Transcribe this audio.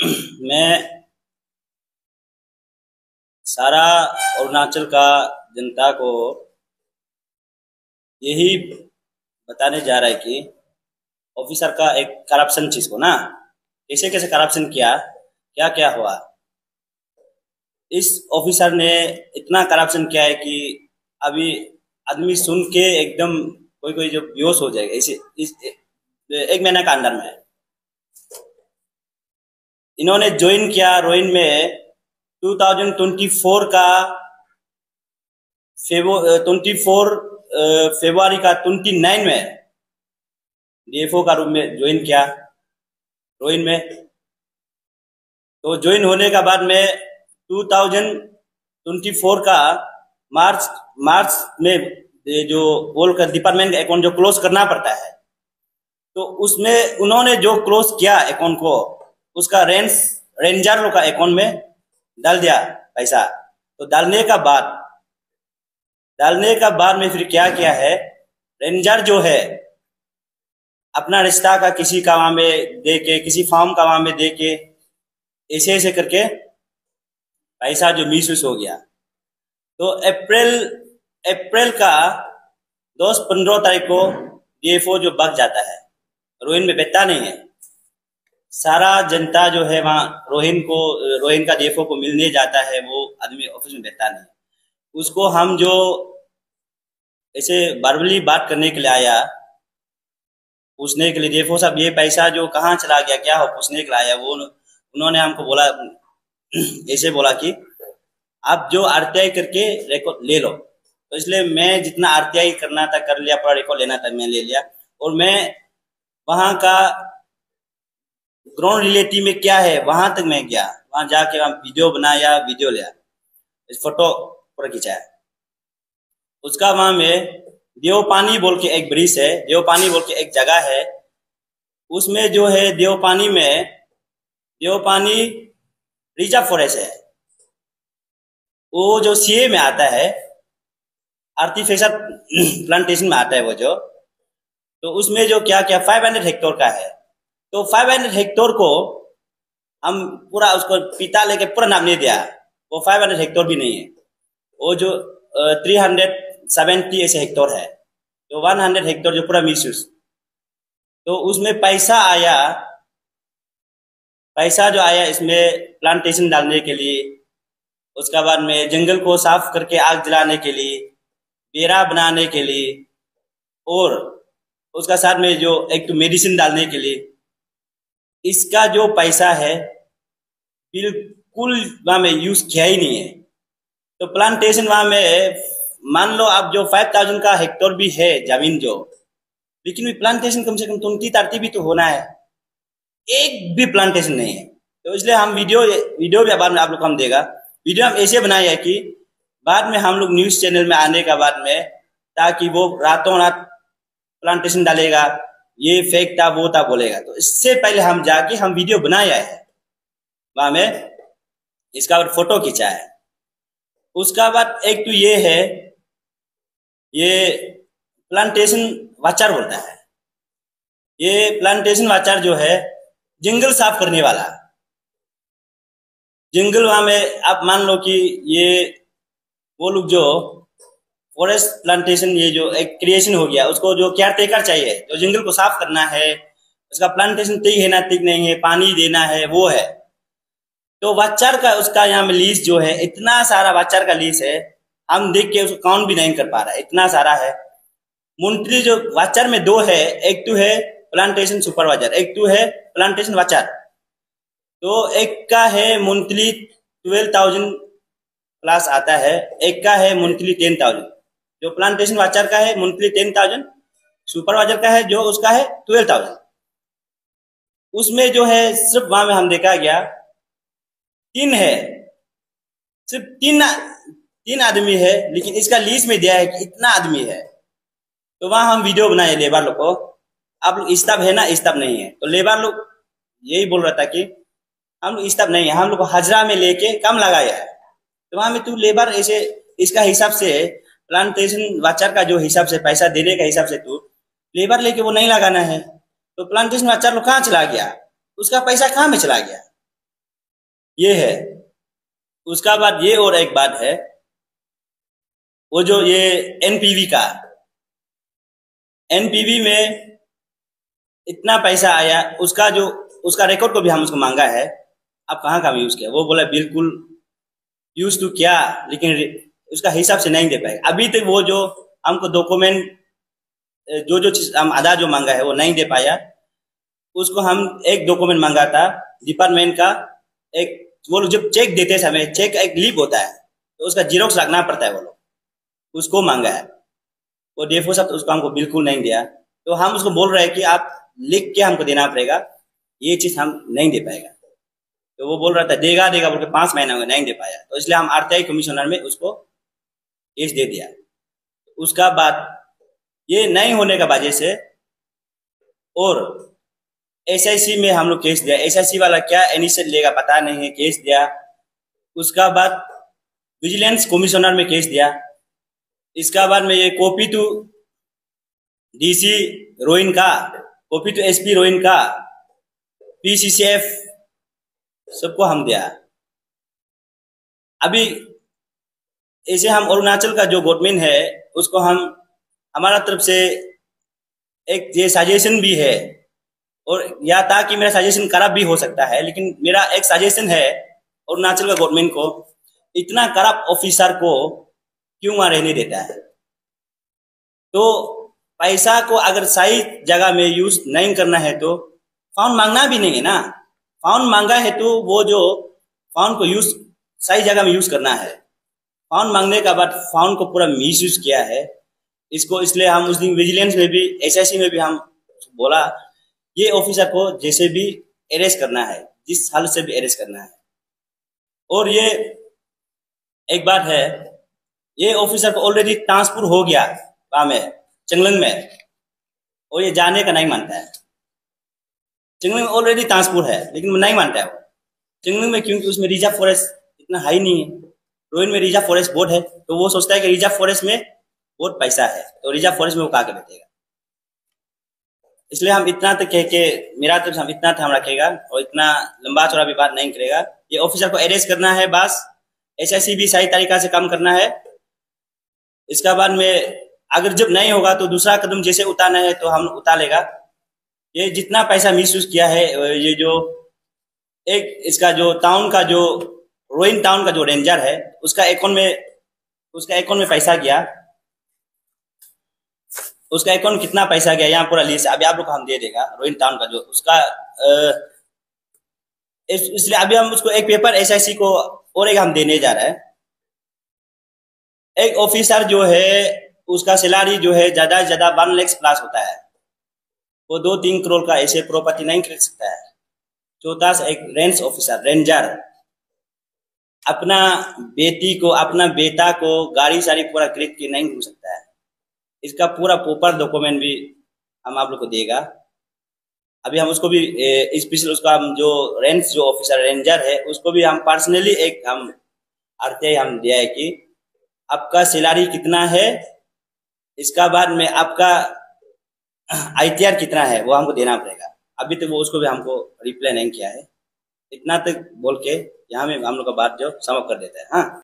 मैं सारा अरुणाचल का जनता को यही बताने जा रहा है कि ऑफिसर का एक करप्शन चीज को ना कैसे कैसे करप्शन किया, क्या क्या हुआ। इस ऑफिसर ने इतना करप्शन किया है कि अभी आदमी सुन के एकदम कोई कोई जो बेहोश हो जाएगा इसे इस एक महीने का अंदर में। इन्होंने ज्वाइन किया रोइन में 2024 का 24 फरवरी का 29 में डीएफओ का रूम में ज्वाइन किया रोइन में। तो ज्वाइन होने का बाद में 2024 का मार्च में जो बोल कर डिपार्टमेंट का अकाउंट जो क्लोज करना पड़ता है, तो उसमें उन्होंने जो क्लोज किया अकाउंट को, उसका रेंजर लोग का अकाउंट में डाल दिया पैसा। तो डालने का बाद में फिर क्या किया है, रेंजर जो है अपना रिश्ता का किसी का वहां में दे के, किसी फार्म का वहां में दे के, ऐसे ऐसे करके पैसा जो मिसयूज हो गया। तो अप्रैल का 10-15 तारीख को डीएफओ जो भाग जाता है, रोहिन में बैठता नहीं है। सारा जनता जो है वहाँ रोहिन का डीएफओ को मिलने जाता है, वो आदमी ऑफिस में बैठता नहीं। उसको हम जो ऐसे वर्बली बात करने के लिए आया, पूछने के लिए डीएफओ साहब ये पैसा जो कहाँ चला गया, क्या हो, पूछने के लिए आया। वो उन्होंने हमको बोला, ऐसे बोला कि आप जो आरटीआई करके रिकॉर्ड ले लो। तो इसलिए मैं जितना आरटीआई करना था कर लिया, पूरा रिकॉर्ड लेना था मैं ले लिया। और मैं वहाँ का ग्राउंड रिलेटिव में क्या है वहां तक मैं गया, वहां जाके वहां वीडियो बनाया, वीडियो लिया, फोटो पूरा खिंचाया। उसका वहां में देवपानी बोल के एक ब्रिज है, देवपानी बोल के एक जगह है, उसमें जो है देवपानी रिजर्व फॉरेस्ट है। वो जो सीए में आता है, आर्टिफिशियल प्लांटेशन में आता है वो जो। तो उसमें जो क्या क्या 500 हेक्टेयर का है। तो 500 हेक्टेयर को हम पूरा उसको पिता लेके पूरा नाम नहीं दिया, वो 500 हेक्टेयर भी नहीं है, वो जो 370 ऐसे हेक्टेयर है। तो 100 हेक्टेयर जो पूरा मिसयूज। तो उसमें पैसा जो आया इसमें प्लांटेशन डालने के लिए, उसका बाद में जंगल को साफ करके आग जलाने के लिए, बेरा बनाने के लिए, और उसका साथ में जो एक तो मेडिसिन डालने के लिए, इसका जो पैसा है बिल्कुल वहां में यूज किया ही नहीं है। तो प्लांटेशन वहां में मान लो आप जो 5000 का हेक्टेयर भी है जमीन जो, लेकिन प्लांटेशन कम से कम 20-30 भी तो होना है, एक भी प्लांटेशन नहीं है। तो इसलिए हम वीडियो भी बाद में आप लोग को हम देगा। वीडियो हम ऐसे बनाए है कि बाद में हम लोग न्यूज चैनल में आने का बाद में, ताकि वो रातों रात प्लांटेशन डालेगा, ये फेक था वो था बोलेगा। तो इससे पहले हम जाके हम वीडियो बनाया है वहां में, इसका बाद फोटो खींचा है। उसका बाद एक तो ये है, ये प्लांटेशन वाचर बोलता है। ये प्लांटेशन वाचर जो है जंगल साफ करने वाला। जंगल वहां में आप मान लो कि ये वो लोग जो फॉरेस्ट प्लांटेशन, ये जो एक क्रिएशन हो गया, उसको जो केयर टेकर चाहिए, जो जंगल को साफ करना है, उसका प्लांटेशन ठीक है ना ठीक नहीं है, पानी देना है, वो है। तो वाचर का उसका यहाँ में लीज जो है, इतना सारा वाचर का लीज है, हम देख के उसको काउंट भी नहीं कर पा रहा है, इतना सारा है। मंथली जो वाचर में दो है, एक तो है प्लांटेशन सुपरवाइजर, एक तो है प्लांटेशन वाचर। तो एक का है मंथली 12,000 प्लस आता है, एक का है मंथली 10,000। जो प्लांटेशन वाचर का है मंथली 10,000, सुपरवाइजर का है जो उसका है 12,000। उसमें जो है सिर्फ वहां में हम देखा गया 3 है, सिर्फ तीन आदमी है, लेकिन इसका लीज में दिया है कि इतना आदमी है। तो वहां हम वीडियो बनाए लेबर लोग को, आप लोग स्टाफ है ना, स्टाफ नहीं है। तो लेबर लोग यही बोल रहा था कि हम लोग स्टाफ नहीं है, हम लोग हाजरा में लेके कम लगाया है। तो वहां में तू लेबर ऐसे इसका हिसाब से, प्लांटेशन वाचर का जो हिसाब से पैसा देने का हिसाब से तू लेबर लेके वो नहीं लगाना है। तो प्लांटेशन वाचर लोग कहाँ चला गया, उसका पैसा कहाँ में चला गया। ये है। उसका बाद ये और एक बात है, वो जो ये एनपीवी का, एनपीवी में इतना पैसा आया, उसका रिकॉर्ड को भी हम उसको मांगा है, आप कहाँ कहाँ यूज किया। वो बोला बिल्कुल यूज तो किया, लेकिन उसका हिसाब से नहीं दे पाएगा। अभी तक वो जो हमको डॉक्यूमेंट जो जो चीज हम आधा जो मांगा है वो नहीं दे पाया। उसको हम एक डॉक्यूमेंट मांगा था डिपार्टमेंट का, एक वो लोग जब चेक देते समय चेक एक लीप होता है तो उसका जीरोक्स रखना पड़ता है, वो लोग उसको मांगा है। वो डीएफओ साहब उसको हमको बिल्कुल नहीं दिया। तो हम उसको बोल रहे हैं कि आप लिख के हमको देना पड़ेगा, ये चीज हम नहीं दे पाएगा। तो वो बोल रहा था देगा देगा बोल के 5 महीना में नहीं दे पाया। तो इसलिए हम आरटीआई कमिश्नर में उसको केस दे दिया। उसका बाद ये नहीं होने का वजह से और एसआईसी में हम लोग केस दिया। एसआईसी वाला क्या इनिशिएट लेगा पता नहीं है, केस दिया। उसका बाद विजिलेंस कमिश्नर में केस दिया। इसका बाद में ये कॉपी टू डीसी रोइन का, कॉपी टू एसपी रोइन का, पीसीसीएफ सबको हम दिया। अभी ऐसे हम अरुणाचल का जो गवर्नमेंट है उसको हम हमारा तरफ से एक ये सजेशन भी है, और या ताकि मेरा सजेशन खराब भी हो सकता है, लेकिन मेरा एक सजेशन है अरुणाचल का गवर्नमेंट को, इतना करप्ट ऑफिसर को क्यों वहां रहने देता है। तो पैसा को अगर सही जगह में यूज नहीं करना है तो फाउंड मांगना भी नहीं है ना। फाउंड मांगा है तो वो जो फाउंड को यूज सही जगह में यूज करना है। फाउंड मांगने का बाद फाउंड को पूरा मिस यूज किया है इसको। इसलिए हम उस दिन विजिलेंस में भी एसआईसी में भी हम बोला ये ऑफिसर को जैसे भी अरेस्ट करना है, जिस हाल से भी अरेस्ट करना है। और ये एक बात है, ये ऑफिसर को ऑलरेडी ट्रांसफर हो गया वहां में चंगलंग में, और ये जाने का नहीं मानता है। चंगलंग में ऑलरेडी ट्रांसफर है लेकिन वो नहीं मानता है वो चंगलंग में, क्योंकि उसमें रिजर्व फॉरेस्ट इतना हाई नहीं है। रोइन में रिजर्व फॉरेस्ट बहुत है, तो वो सोचता है कि रिजर्व फॉरेस्ट में बहुत पैसा है, तो रिजर्व फॉरेस्ट में वो कहा के बैठेगा। इसलिए हम इतना तक कह के मेरा तरफ हम इतना था हम रखेगा, और इतना लंबा चौड़ा भी बात नहीं करेगा। ये ऑफिसर को अरेस्ट करना है बस, एसआईसी भी सही तरीका से काम करना है। इसका बाद में अगर जब नहीं होगा तो दूसरा कदम जैसे उतारना है तो हम उतार लेगा। ये जितना पैसा मिसयूज किया है, ये जो एक इसका जो टाउन का जो रोइन टाउन का जो रेंजर है उसका अकाउंट में पैसा गया, उसका अकाउंट कितना पैसा गया यहाँ पूरा लिस्ट अभी आप लोग को हम दे देगा। रोइन टाउन का जो उसका इसलिए अभी हम उसको एक पेपर एसआईसी को और एक हम देने जा रहे हैं। एक ऑफिसर जो है उसका सैलरी जो है ज्यादा से ज्यादा 1 लाख प्लस होता है, वो 2-3 करोड़ का ऐसे प्रॉपर्टी नहीं खरीद सकता है। चौथा एक रेंज ऑफिसर रेंजर अपना बेटी को अपना बेटा को गाड़ी सारी पूरा खरीद के नहीं घूम सकता है। इसका पूरा प्रॉपर डॉक्यूमेंट भी हम आप लोग को देगा। अभी हम उसको भी स्पेशल उसका हम जो रेंज जो ऑफिसर रेंजर है उसको भी हम पर्सनली एक हम आरटीआई हम दिया है कि आपका सैलरी कितना है, इसका बाद में आपका आईटीआर कितना है वो हमको देना पड़ेगा। अभी तक वो उसको भी हमको रिप्लाई नहीं किया है। इतना तक बोल के यहाँ में हम लोग का बात जो समाप्त कर देता है। हाँ।